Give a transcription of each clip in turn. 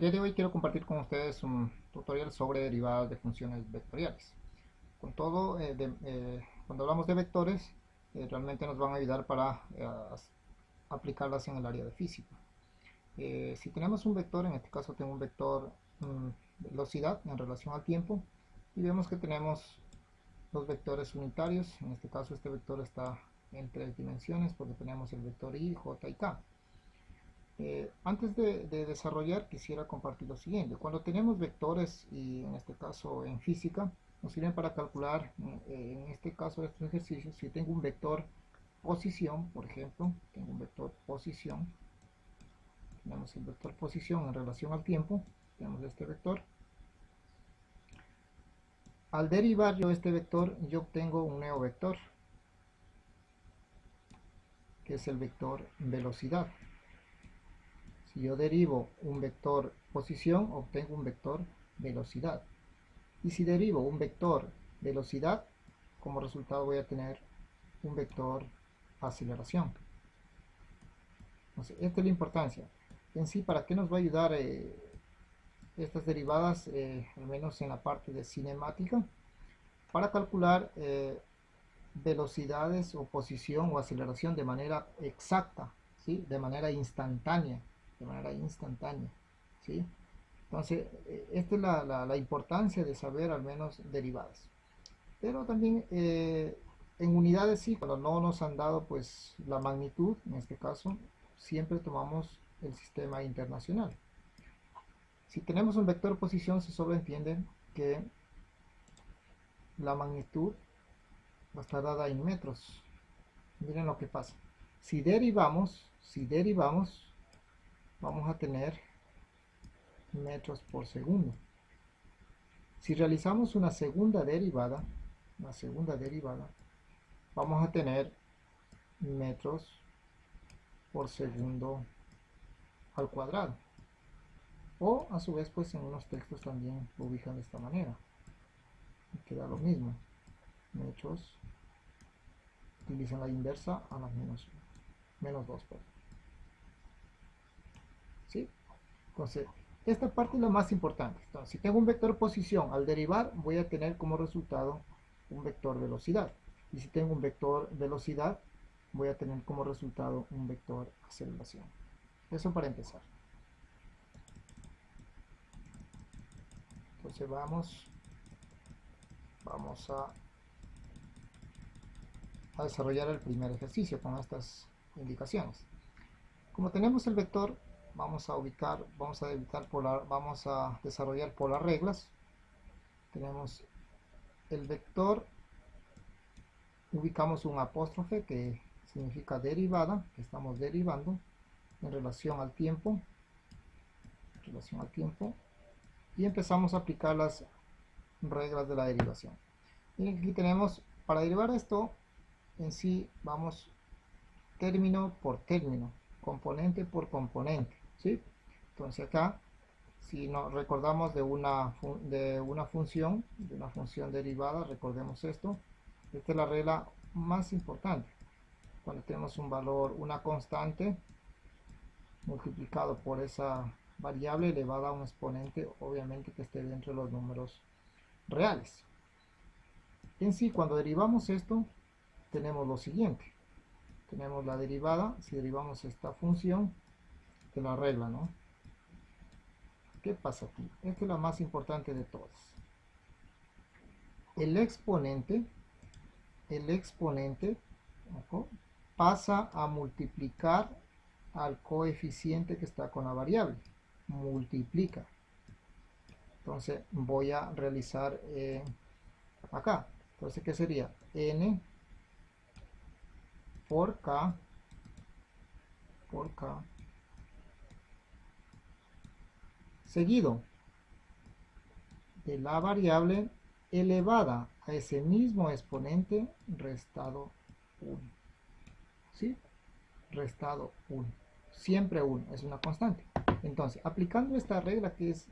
día de hoy quiero compartir con ustedes un tutorial sobre derivadas de funciones vectoriales. Con todo, cuando hablamos de vectores, realmente nos van a ayudar para aplicarlas en el área de física. Si tenemos un vector, en este caso tengo un vector velocidad en relación al tiempo, y vemos que tenemos dos vectores unitarios. En este caso este vector está en tres dimensiones porque tenemos el vector i, j y k. Antes de desarrollar, quisiera compartir lo siguiente. Cuando tenemos vectores, y en este caso en física, nos sirven para calcular, en este caso de estos ejercicios, si tengo un vector posición, por ejemplo, tengo un vector posición, tenemos el vector posición en relación al tiempo, tenemos este vector. Al derivar yo este vector, yo obtengo un nuevo vector, que es el vector velocidad. Si yo derivo un vector posición, obtengo un vector velocidad. Y si derivo un vector velocidad, como resultado voy a tener un vector aceleración. Entonces, esta es la importancia. En sí, ¿para qué nos va a ayudar estas derivadas, al menos en la parte de cinemática? Para calcular velocidades o posición o aceleración de manera exacta, ¿sí? De manera instantánea. ¿Sí? Entonces, esta es la importancia de saber al menos derivadas. Pero también en unidades sí, cuando no nos han dado pues la magnitud, en este caso, siempre tomamos el sistema internacional. Si tenemos un vector posición, se sobreentiende que la magnitud va a estar dada en metros. Miren lo que pasa. Si derivamos, vamos a tener metros por segundo. Si realizamos una segunda derivada, vamos a tener metros por segundo al cuadrado. O a su vez, pues en unos textos también lo ubican de esta manera. Y queda lo mismo. Metros, utilizan la inversa a las menos 2. ¿Sí? Entonces, esta parte es la más importante. Entonces, si tengo un vector posición, al derivar voy a tener como resultado un vector velocidad. Y si tengo un vector velocidad, voy a tener como resultado un vector aceleración. Eso para empezar. Entonces vamos a desarrollar el primer ejercicio con estas indicaciones. Como tenemos el vector, vamos a desarrollar por las reglas. Tenemos el vector, ubicamos un apóstrofe que significa derivada, que estamos derivando en relación al tiempo, y empezamos a aplicar las reglas de la derivación. Miren, aquí tenemos, para derivar esto, en sí vamos término por término, componente por componente, ¿sí? Entonces acá, si nos recordamos de una función derivada, recordemos esto. Esta es la regla más importante. Cuando tenemos un valor, una constante, multiplicado por esa variable elevada a un exponente, obviamente que esté dentro de los números reales. En sí, cuando derivamos esto, tenemos lo siguiente. Tenemos la derivada, si derivamos esta función, de la regla, ¿no? ¿Qué pasa aquí? Esta es la más importante de todas. El exponente, ¿ojo?, pasa a multiplicar al coeficiente que está con la variable. Multiplica. Entonces voy a realizar acá. Entonces, ¿qué sería? N por K seguido de la variable elevada a ese mismo exponente restado 1. ¿Sí? Restado 1. Siempre 1, es una constante. Entonces, aplicando esta regla, que es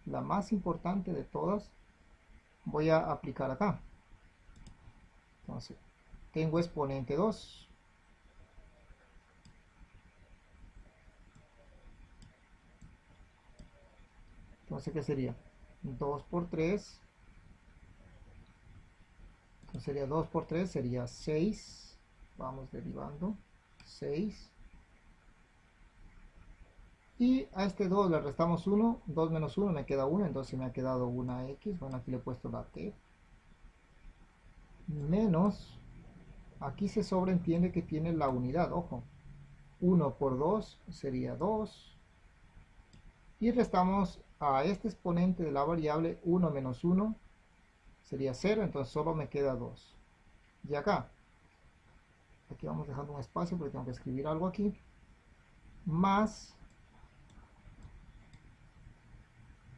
la más importante de todas, voy a aplicar acá. Entonces, tengo exponente 2. Entonces, ¿qué sería? 2 por 3. Entonces sería 2 por 3, sería 6. Vamos derivando. 6. Y a este 2 le restamos 1. 2 menos 1 me queda 1. Entonces me ha quedado una x. Bueno, aquí le he puesto la t. Menos. Aquí se sobreentiende que tiene la unidad. Ojo. 1 por 2 sería 2. Y restamos a este exponente de la variable 1 menos 1 sería 0, entonces solo me queda 2. Y acá, aquí vamos dejando un espacio porque tengo que escribir algo aquí, más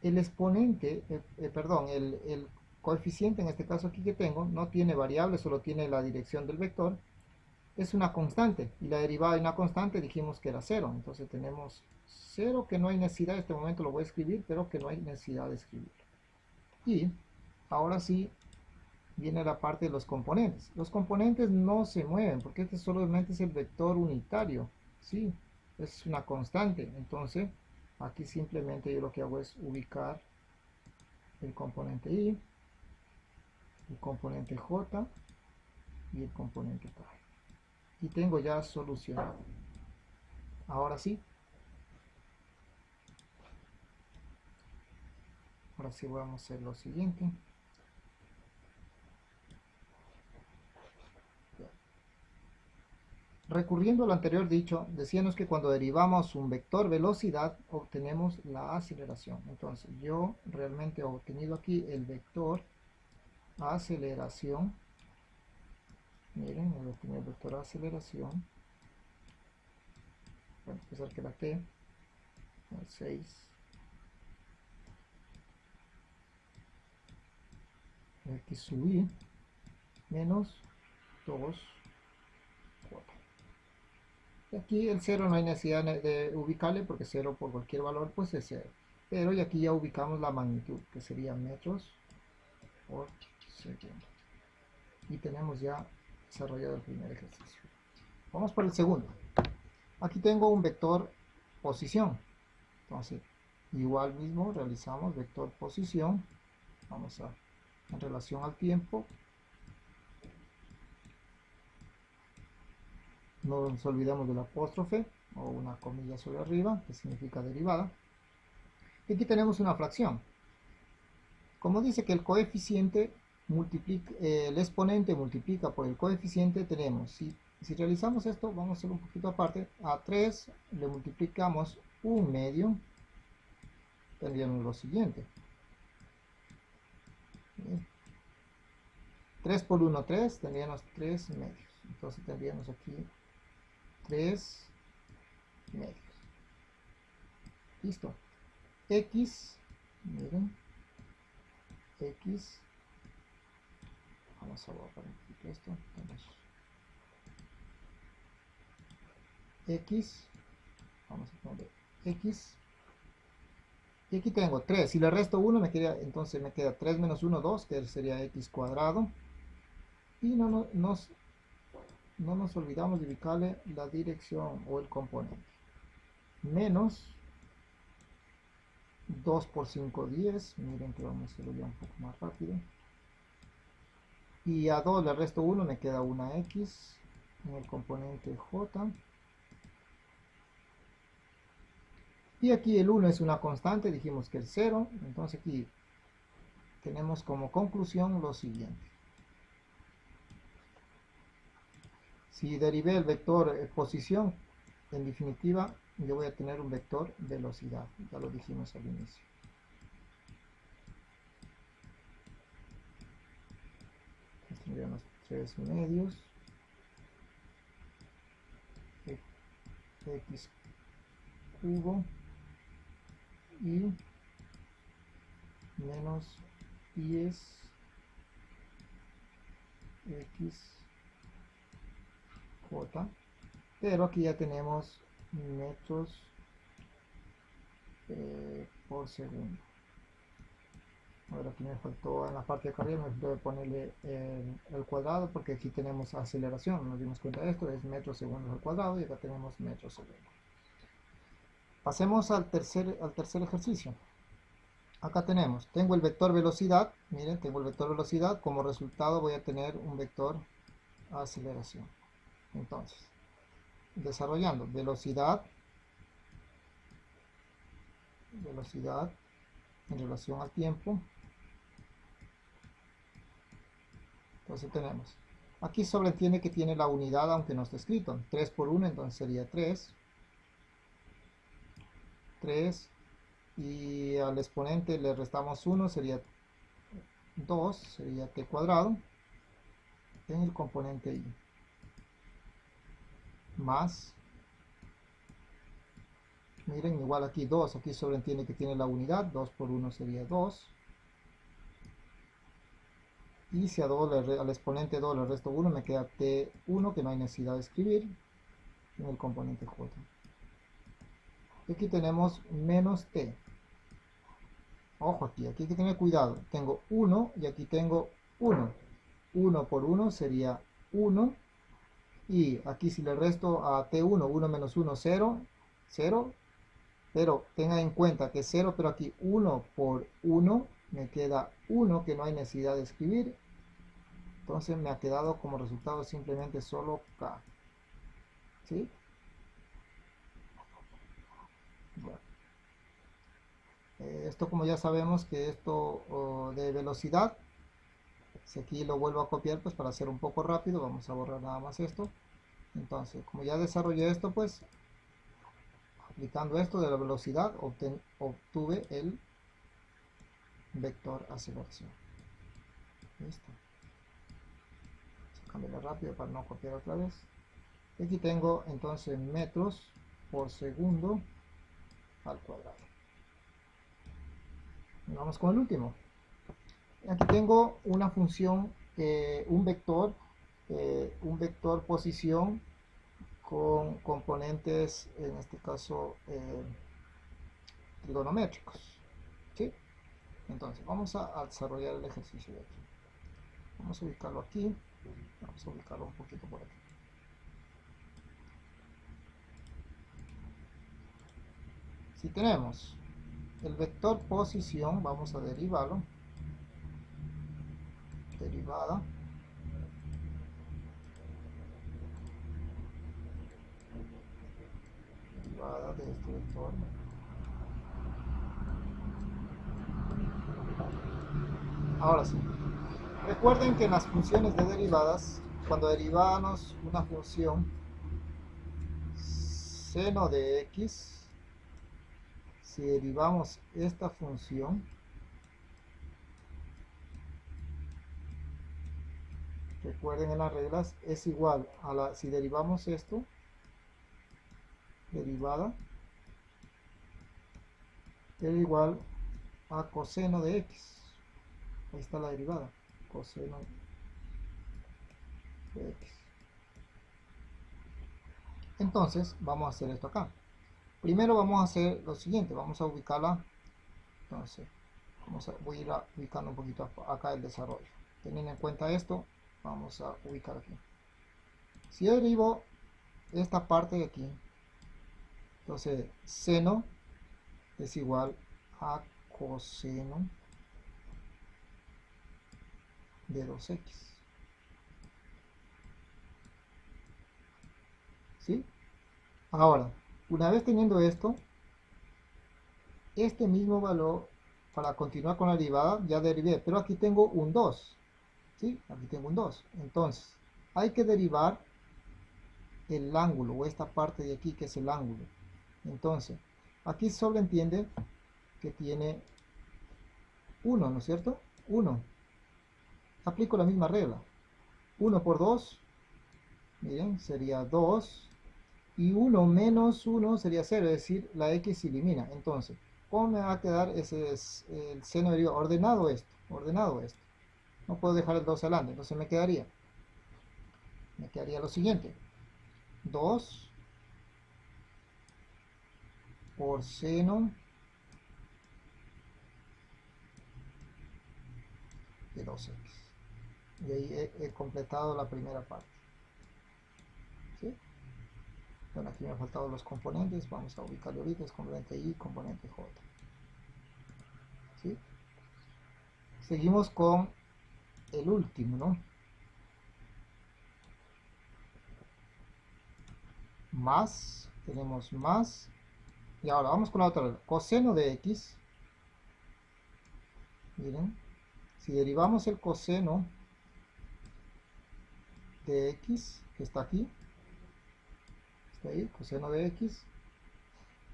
el exponente, perdón, el coeficiente en este caso aquí que tengo, no tiene variable, solo tiene la dirección del vector, es una constante, y la derivada de una constante dijimos que era 0, entonces tenemos 0 que no hay necesidad, en este momento lo voy a escribir, pero que no hay necesidad de escribir. Y ahora sí viene la parte de los componentes. Los componentes no se mueven porque este solamente es el vector unitario, ¿sí? Es una constante. Entonces, aquí simplemente yo lo que hago es ubicar el componente I, el componente J y el componente K. Y tengo ya solucionado. Ahora sí. Ahora sí vamos a hacer lo siguiente. Recurriendo a lo anterior dicho, decíamos que cuando derivamos un vector velocidad obtenemos la aceleración. Entonces yo realmente he obtenido aquí el vector aceleración. Miren, he obtenido el vector aceleración. Bueno, a pesar que la t, 6. X sub i menos 2. Aquí el 0 no hay necesidad de ubicarle porque 0 por cualquier valor pues es 0. Pero y aquí ya ubicamos la magnitud que sería metros por segundo. Y tenemos ya desarrollado el primer ejercicio. Vamos por el segundo. Aquí tengo un vector posición. Entonces, igual mismo realizamos vector posición. Vamos a, en relación al tiempo, no nos olvidemos del apóstrofe o una comilla sobre arriba, que significa derivada. Y aquí tenemos una fracción. Como dice que el coeficiente multiplica, el exponente multiplica por el coeficiente, tenemos, si realizamos esto, vamos a hacer un poquito aparte, a 3 le multiplicamos un medio, tendríamos lo siguiente. 3 por 1, 3, tendríamos 3 medios. Entonces tendríamos aquí 3 medios. Listo. X, miren, X, vamos a borrar un poquito esto. X, vamos a poner X, y aquí tengo 3, si le resto 1 me queda, entonces me queda 3 menos 1, 2, que sería X cuadrado, y no nos olvidamos de ubicarle la dirección o el componente, menos 2 por 5, 10, miren que vamos a hacerlo ya un poco más rápido, y a 2 le resto 1, me queda una X en el componente J, y aquí el 1 es una constante, dijimos que el 0, entonces aquí tenemos como conclusión lo siguiente. Si derivé el vector posición, en definitiva yo voy a tener un vector velocidad, ya lo dijimos al inicio. Tendríamos 3 medios, x cubo y menos 10 x j, pero aquí ya tenemos metros por segundo. Ahora aquí me faltó en la parte de arriba, me faltó ponerle el cuadrado porque aquí tenemos aceleración, nos dimos cuenta de esto, es metros segundos al cuadrado y acá tenemos metros segundos. Pasemos al tercer ejercicio. Acá tengo el vector velocidad, miren, tengo el vector velocidad, como resultado voy a tener un vector aceleración. Entonces, desarrollando velocidad en relación al tiempo. Entonces tenemos, aquí sobreentiende que tiene la unidad aunque no está escrito, 3 por 1, entonces sería 3, y al exponente le restamos 1, sería 2, sería t cuadrado, en el componente y, más, miren, igual aquí 2, aquí sobreentiende que tiene la unidad, 2 por 1 sería 2, y si a 2 al exponente 2 le resto 1, me queda t1, que no hay necesidad de escribir, en el componente j. Y aquí tenemos menos t. Ojo aquí hay que tener cuidado. Tengo 1 y aquí tengo 1. 1 por 1 sería 1. Y aquí si le resto a t1, 1 menos 1, 0, 0. Pero tengan en cuenta que 0, pero aquí 1 por 1 me queda 1, que no hay necesidad de escribir. Entonces me ha quedado como resultado simplemente solo k. ¿Sí? Bueno. Esto, como ya sabemos que esto de velocidad, si aquí lo vuelvo a copiar pues para hacer un poco rápido, vamos a borrar nada más esto. Entonces, como ya desarrollé esto, pues aplicando esto de la velocidad obtuve el vector aceleración. Listo. Vamos a cambiarlo rápido para no copiar otra vez. Y aquí tengo entonces metros por segundo al cuadrado. Y vamos con el último. Aquí tengo una función, un vector posición con componentes, en este caso, trigonométricos. ¿Sí? Entonces, vamos a desarrollar el ejercicio de aquí. Vamos a ubicarlo aquí. Vamos a ubicarlo un poquito por aquí. Si tenemos el vector posición, vamos a derivarlo. Derivada. Derivada de este vector. Ahora sí. Recuerden que en las funciones de derivadas, cuando derivamos una función seno de x, si derivamos esta función, recuerden en las reglas, es igual a la, si derivamos esto, derivada, es igual a coseno de x. Ahí está la derivada, coseno de x. Entonces, vamos a hacer esto acá. Primero vamos a hacer lo siguiente, vamos a ubicarla. Entonces, voy a ir ubicando un poquito acá el desarrollo. Teniendo en cuenta esto, vamos a ubicar aquí. Si yo derivo esta parte de aquí, entonces seno es igual a coseno de 2x. ¿Sí? Ahora, una vez teniendo esto, este mismo valor, para continuar con la derivada, ya derivé, pero aquí tengo un 2. ¿Sí? Aquí tengo un 2. Entonces, hay que derivar el ángulo, o esta parte de aquí que es el ángulo. Entonces, aquí solo entiende que tiene 1, ¿no es cierto? 1. Aplico la misma regla. 1 por 2, miren, sería 2. Y 1 menos 1 sería 0, es decir, la x se elimina. Entonces, ¿cómo me va a quedar ese es el seno de derivada? Ordenado esto, ordenado esto. No puedo dejar el 2 adelante, entonces me quedaría lo siguiente. 2 por seno de 2x. Y ahí he completado la primera parte. ¿Sí? Bueno, aquí me han faltado los componentes. Vamos a ubicarlo ahorita. Es componente y componente j. ¿sí? Seguimos con el último, ¿no? Más, tenemos más. Y ahora vamos con la otra regla. Coseno de x. Miren, si derivamos el coseno de x, que está aquí, está ahí, coseno de x,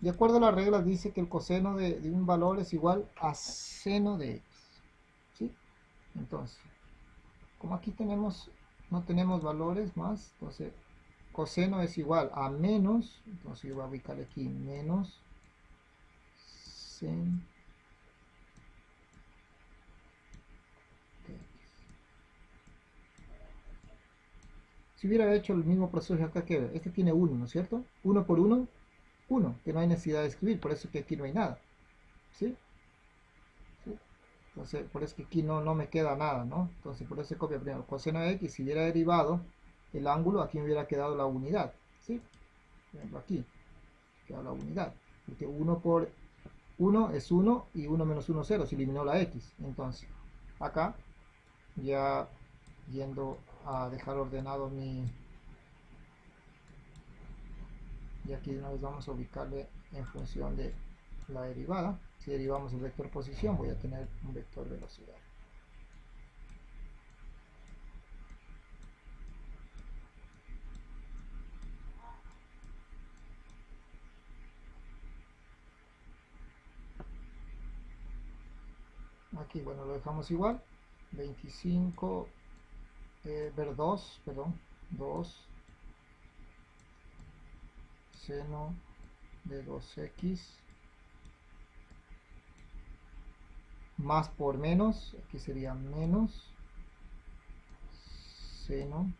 de acuerdo a las reglas dice que el coseno de un valor es igual a seno de x, ¿sí? Entonces, como aquí no tenemos valores más, entonces coseno es igual a menos, entonces yo voy a ubicarle aquí menos sen de x. Si hubiera hecho el mismo proceso acá, que este tiene 1, ¿no es cierto? 1 por 1, 1, que no hay necesidad de escribir, por eso que aquí no hay nada, ¿sí? ¿Sí? Entonces, por eso que aquí no me queda nada, ¿no? Entonces, por eso se copia primero. Coseno de x, si hubiera derivado el ángulo, aquí me hubiera quedado la unidad, ¿sí? Por ejemplo, aquí queda la unidad, porque 1 por 1 es 1 y 1 menos 1 0, se eliminó la x. Entonces, acá, ya yendo a dejar ordenado y aquí de una vez vamos a ubicarle en función de la derivada. Si derivamos el vector posición, voy a tener un vector velocidad. Aquí, bueno, lo dejamos igual. 25, ver 2, perdón, 2 seno de 2x más por menos, aquí sería menos seno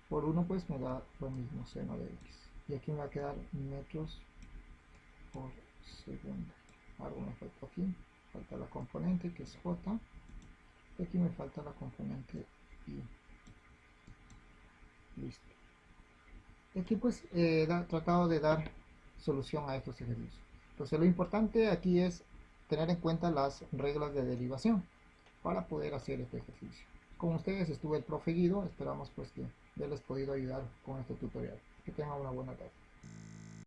por 1, pues me da lo mismo, seno de x. Y aquí me va a quedar metros por segundo. Algo me falta aquí, falta la componente que es j, y aquí me falta la componente y. Listo. Y aquí pues he tratado de dar solución a estos ejercicios. Entonces lo importante aquí es tener en cuenta las reglas de derivación para poder hacer este ejercicio. Con ustedes estuvo el profe Guido, esperamos pues que ya les podido ayudar con este tutorial. Que tengan una buena tarde.